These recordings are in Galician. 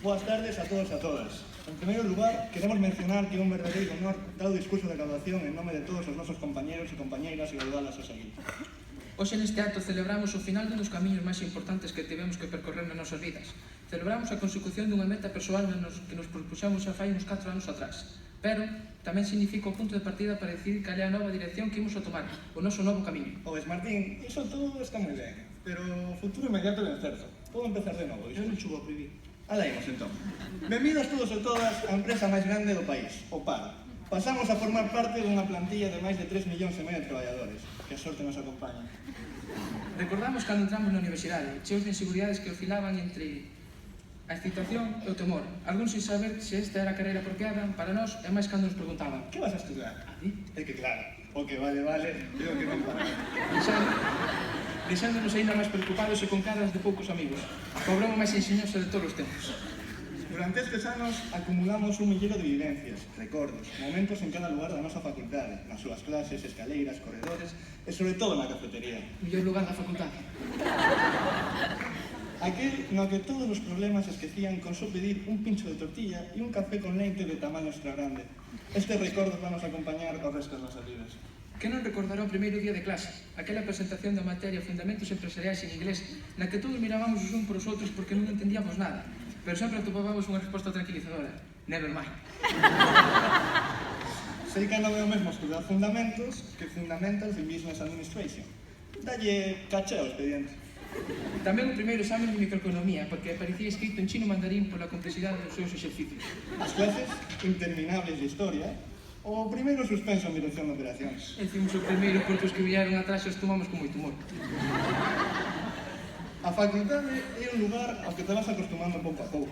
Boas tardes a todos e a todas. En primeiro lugar, queremos mencionar que é un verdadeiro honor dar o discurso de graduación en nome de todos os nosos compañeros e compañeiras e graduadas a seguir. Hoxe neste acto celebramos o final dun dos camiños máis importantes que tivemos que percorrer nas nosas vidas. Celebramos a consecución dunha meta persoal que nos propuxamos xa fai uns 4 anos atrás. Pero tamén significa o punto de partida para decidir cal é a nova dirección que imos a tomar, o noso novo camiño. Pois, Martín, iso todo está moi ben, pero o futuro inmediato é incerto. Podo empezar de novo, iso non chuvo a prohibir. Alá imos, entón. Benvidos todos e todas á empresa máis grande do país, o PAR. Pasamos a formar parte dunha plantilla de máis de 3,5 millóns de traballadores. Que a sorte nos acompaña. Recordamos cando entramos na universidade, cheos de inseguridades que oscilaban entre a excitación e o temor. Algúns sin saber se esta era a carreira apropiada para nós, e máis cando nos preguntaban: Que vas a estudiar? A ti? É que claro, o que vale, é o que non para. Deixándonos ainda máis preocupados e con caras de poucos amigos. A broma máis enxeñosa de todos os tempos. Durante estes anos acumulamos un millero de vivencias, recordos, momentos en cada lugar da nosa facultade, nas súas clases, escaleiras, corredores e sobre todo na cafetería. Mellor lugar da facultade. Aquel no que todos os problemas esquecían con só pedir un pincho de tortilla e un café con leite de tamaño extra grande. Estes recordos van nos acompañar ao resto das nosas vidas. Que non recordará o primeiro día de clase, aquela presentación da materia Fundamentos Empresariais en inglés, na que todos mirábamos os uns por os outros porque non entendíamos nada, pero sempre atopábamos unha resposta tranquilizadora: never mind. Sei que non é o mesmo estudar Fundamentos que Fundamentals in Business Administration. Dalle caché ao expediente. Tamén o primeiro examen de microeconomía, porque parecía escrito en chino mandarín pola complexidade dos seus exercicios. As clases interminables de historia, o primeiro suspenso en dirección de operacións. Hicimos o primeiro porque os que viñeron atrás os tomamos con moito humor. A facultade é un lugar ao que te vas acostumando pouco a pouco.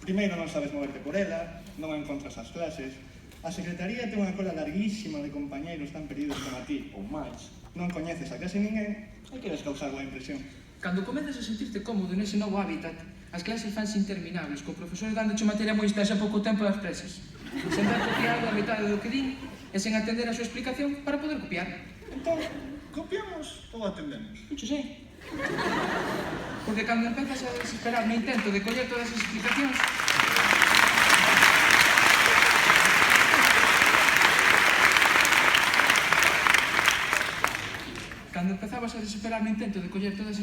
Primeiro non sabes moverte por ela, non encontras as clases, a secretaría ten unha cola larguísima de compañeiros tan perdidos como a ti, ou máis, non coñeces a case ninguén e queres causar boa impresión. Cando comezas a sentirte cómodo nese novo hábitat, as clases fanse interminables, co profesor dándoche materia moi extensa pouco tempo das presas. Sen dar copiado a metade do que din e sen atender a súa explicación para poder copiar. Entón, copiamos ou atendemos? Non sei. Porque cando empezas a desesperar no intento de coller todas as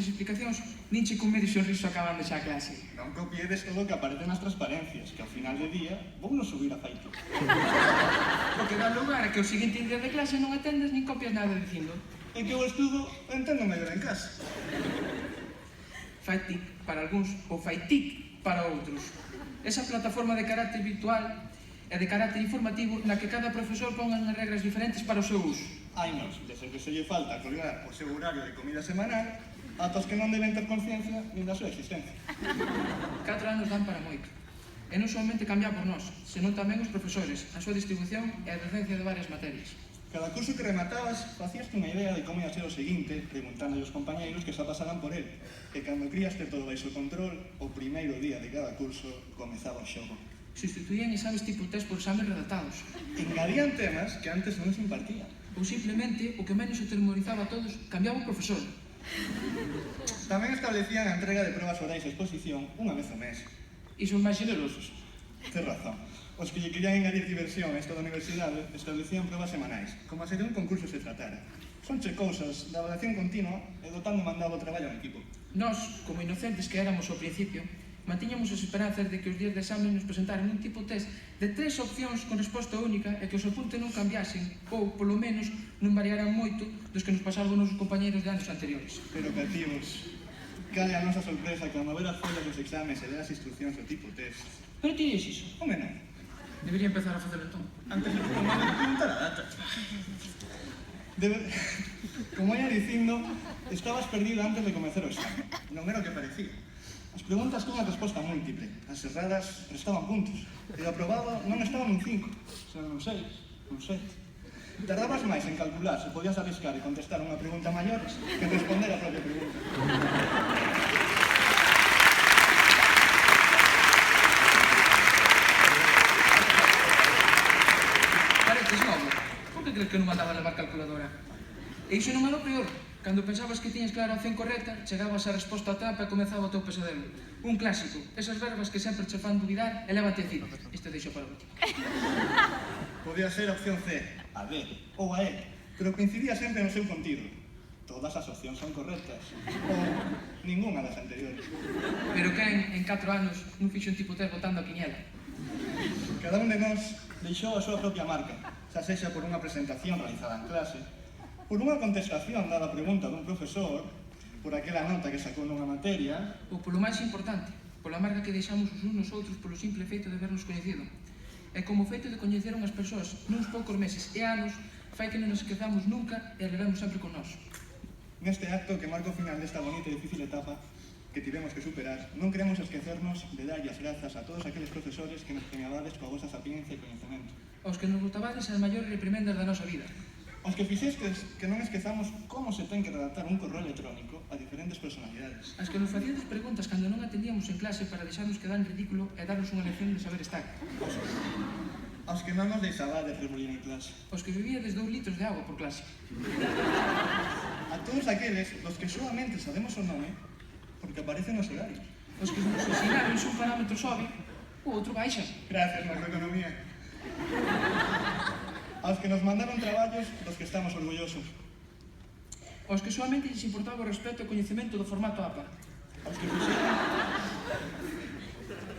explicacións, ninche con medio sorriso acabando xa a clase. Non copiedes todo o que aparece nas transparencias, que ao final de día vou non subir a feito. Porque dá lugar a que o seguinte día de clase non atendes nin copias nada dicindo: E que o estudo entendo mellor en casa. Fai tic para algúns ou fai tic para outros. Esa plataforma de carácter virtual e de carácter informativo na que cada profesor ponga unhas regras diferentes para o seu uso. Hai nos, desde que se lle falta colgar o seu horario de comida semanal, ata os que non deben ter conciencia nin da súa existencia. 4 anos dan para moito. E non somente cambiar por nós, senón tamén os profesores, a súa distribución e a docencia de varias materias. Cada curso que rematabas, facíaste unha idea de como ia ser o seguinte, preguntando aos compañeiros que xa pasaran por él. E cando crías ter todo baixo control, o primeiro día de cada curso comezaba o xogo. Sustituían exames tipo test por exames redactados. Engadían temas que antes non se impartían. Ou simplemente, o que menos atemorizaba a todos, cambiaba o profesor. Tamén establecían a entrega de probas orais de exposición unha vez ao mes. E son máis generosos. Tens razón. Os que lle querían engadir diversión a esta da universidade establecían probas semanais, como se de un concurso se tratara. Sonche cousas da evaluación continua e dotando mandado o traballo ao equipo. Nós, como inocentes que éramos ao principio, mantiñamos as esperanzas de que os días de examen nos presentaran un tipo test de 3 opcións con resposta única e que os apuntes non cambiasen ou, polo menos, non variaran moito dos que nos pasaban os nosos compañeiros de anos anteriores. Pero cativos, cale a nosa sorpresa cando ver as follas dos exames e ler as instruccións do tipo test. Pero ti dices iso? Home, non. Debería empezar a facelo entón. Antes de preguntar a data. Como ia dicindo, estabas perdido antes de comezar o examen. Non era o que parecía. As preguntas con a resposta múltiple, as erradas restaban puntos, e o aprobado non estaba nun 5, senón nun 6, nun 7. Tardabas máis en calcular se podías arriscar e contestar unha pregunta maior que en responder a propia pregunta. Pareces novo. Por que crees que non mandaba a levar calculadora? E iso non é o peor. Cando pensabas que tiñas clara a opción correcta, chegabas á resposta a trampa e comezaba o teu pesadelo. Un clásico, esas verbas que sempre che fan dubidar e lévate a decir, isto deixo para o último. Podía ser a opción C, a D ou a E, pero coincidía sempre no seu contido. Todas as opcións son correctas, ou ninguna das anteriores. Pero quen, en 4 anos, non fixo un tipo test botando a quiniela? Cada un de nós deixou a súa propia marca, xa sexa por unha presentación realizada en clase, por unha contestación dada a pregunta dun profesor, por aquela nota que sacou nunha materia, Ou polo máis importante, pola marca que deixamos os uns nos outros polo simple feito de vernos coñecido. E como feito de coñecer unhas persoas nuns poucos meses e anos, fai que non nos esquezamos nunca e a levemos sempre con nós. neste acto que marca o final desta bonita e difícil etapa que tivemos que superar, non queremos esquecernos de darlle as grazas a todos aqueles profesores que nos premiabades coa vosa sapiencia e coñecemento. Aos que nos botabades as maiores reprimendas da nosa vida. Aos que fixestes que non esquezamos como se ten que redactar un correo electrónico a diferentes personalidades. As que nos facíades preguntas cando non atendíamos en clase para deixarnos quedar en ridículo e darnos unha lección de saber estar. Aos que non nos deixabades rebulir en clase. Os que vivíades 2 litros de agua por clase. A todos aqueles dos que solamente sabemos o nome porque aparecen nos horarios. Os que nos ensinaron se un parámetro sobe, o outro baixa. Gracias, macroeconomía. Aos que nos mandaron traballos dos que estamos orgullosos. Os que solamente lles importaba o respeto e o coñecemento do formato APA.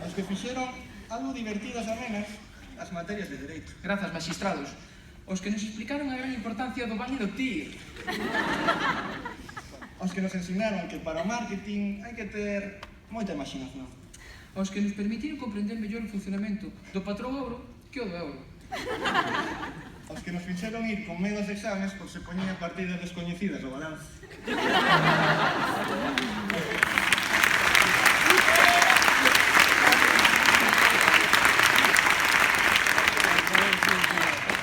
Aos que fixeron algo divertidas amenas as materias de Dereito. Grazas, magistrados. Os que nos explicaron a gran importancia do baño do TIR. Aos que nos ensinaron que para o marketing hai que ter moita imaginación. Aos que nos permitiron comprender mellor o funcionamento do patrón ouro que o do euro. Aos que nos fixeron ir con medo aos exames por se poñían partidas descoñecidas o balance.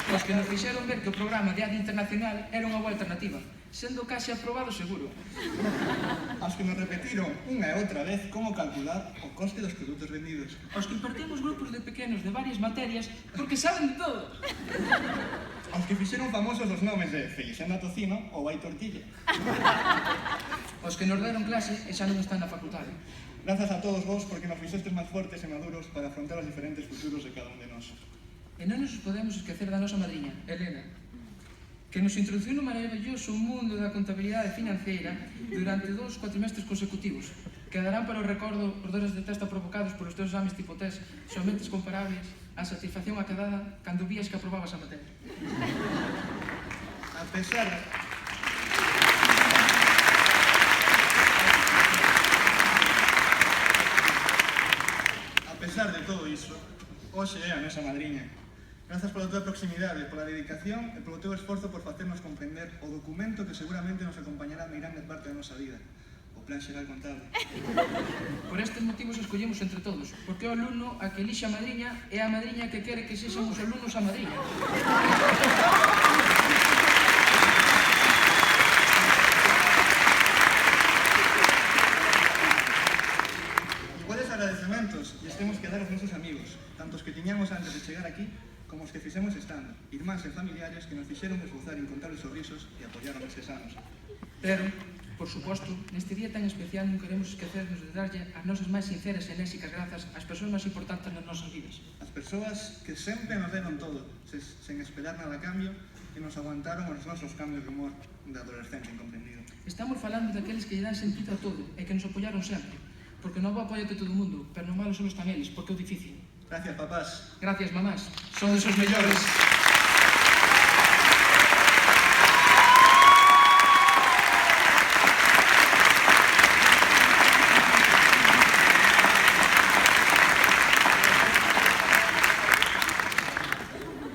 Os que nos fixeron ver que o programa de ADI Internacional era unha boa alternativa, sendo case aprobado seguro. Aos que nos repetiron unha e outra vez como calcular o coste dos produtos vendidos. Aos que impartimos grupos de pequenos de varias materias porque saben de todo. Aos que fixeron famosos os nomes de Feliciana Tocino ou Hai Tortilla. Os que nos deron clase e xa non están na facultade. Grazas a todos vos porque nos fixestes máis fortes e maduros para afrontar os diferentes futuros de cada un de nós. E non nos podemos esquecer da nosa madriña, Elena, que nos introduciu no maravilloso mundo da contabilidade financiera durante 2 cuatrimestres consecutivos. Quedarán para o recordo os dores de testa provocados polos teus exames tipo test somente comparables á satisfacción acadada cando vías que aprobabas a materia. A pesar de todo iso, hoxe é a nosa madriña. Grazas pola tua proximidade, pola dedicación e polo teu esforzo por facernos comprender o documento que seguramente nos acompañará a grande parte da nosa vida, o Plan Xeral Contable. Por estes motivos escollemos entre todos, porque o alumno a que elixe a madriña é a madriña que quere que sexan os alumnos a madriña. Iguales agradecementos e temos que dar aos nosos amigos, tanto os que tiñamos antes de chegar aquí, como os que fixemos estando, irmáns e familiares que nos fixeron esbozar incontables sorrisos e apoyaron estes anos. Pero, por suposto, neste día tan especial non queremos esquecernos de darlle as nosas máis sinceras e enésicas grazas ás persoas máis importantes nas nosas vidas. As persoas que sempre nos deron todo, sen esperar nada a cambio, e nos aguantaron os nosos cambios de humor de adolescente incomprendido. Estamos falando daqueles que lle dan sentido a todo e que nos apoyaron sempre, porque no bo apoiate todo o mundo, pero no malo solo están eles, porque é o difícil. Gracias, papás. Gracias, mamás. Son esos mellores.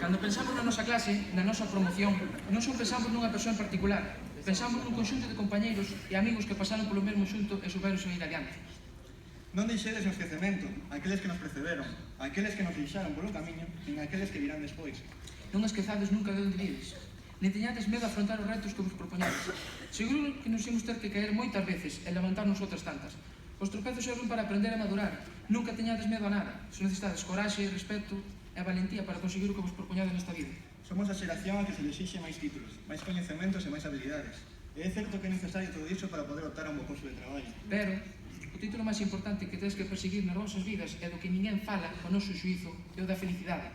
Cando pensamos na nosa clase, na nosa promoción, non só pensamos nunha persoa en particular, pensamos nun conxunto de compañeiros e amigos que pasaron polo mesmo xunto e souberon seguir adiante. Non deixedes no esquecemento aqueles que nos precederon, aqueles que nos deixaron polo camiño, nin aqueles que virán despois. Non esquezades nunca de onde vides, nin teñades medo a afrontar os retos que vos propoñades. Seguro que nos imos ter que caer moitas veces e levantarnos outras tantas. Os tropezos serven para aprender a madurar. Nunca teñades medo a nada. Se necesitades coraxe, respeto e valentía para conseguir o que vos propoñades nesta vida. Somos a xeración a que se les exixe máis títulos, máis coñecementos e máis habilidades. E é certo que é necesario todo iso para poder optar a un bo posto de traballo. Pero o título máis importante que tens que perseguir nas vosas vidas e do que ninguén fala, o noso xuízo, é o da felicidade.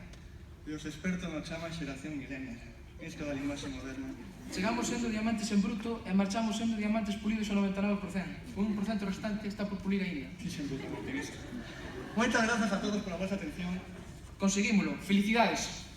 E os expertos nos chaman xeración millennial. Isto da linguaxe moderna. Chegamos sendo diamantes en bruto e marchamos sendo diamantes pulidos ao 99%. O 1% restante está por pulir aínda. Fixen brutalmente isto. Moitas grazas a todos pola vosa atención. Conseguímolo. Felicidades!